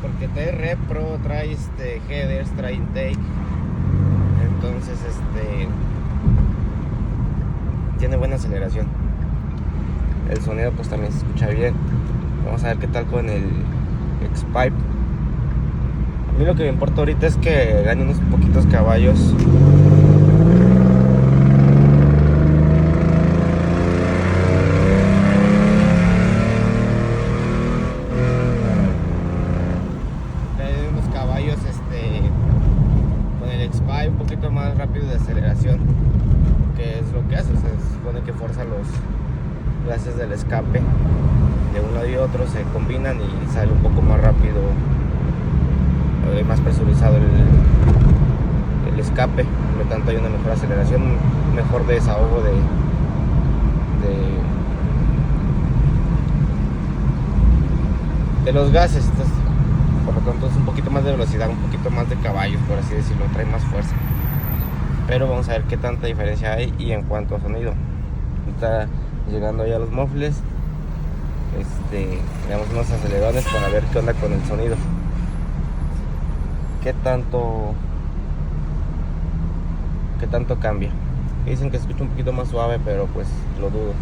porque trae repro, trae headers, trae intake, entonces tiene buena aceleración. El sonido pues también se escucha bien. Vamos a ver qué tal con el X-Pipe. A mí lo que me importa ahorita es que gane unos poquitos caballos. Gane unos caballos con el X-Pipe, un poquito más rápido de aceleración, que es lo que hace. Se supone que fuerza los gases del escape de un lado y otro, se combinan y sale un poco más rápido, más presurizado el escape. Por lo tanto hay una mejor aceleración, un mejor desahogo de los gases. Entonces, por lo tanto es un poquito más de velocidad, un poquito más de caballos, por así decirlo, trae más fuerza. Pero vamos a ver qué tanta diferencia hay. Y en cuanto a sonido, está llegando ya los muffles. Le damos unos acelerones para ver qué onda con el sonido, qué tanto cambia. Dicen que se escucha un poquito más suave, pero pues lo dudo.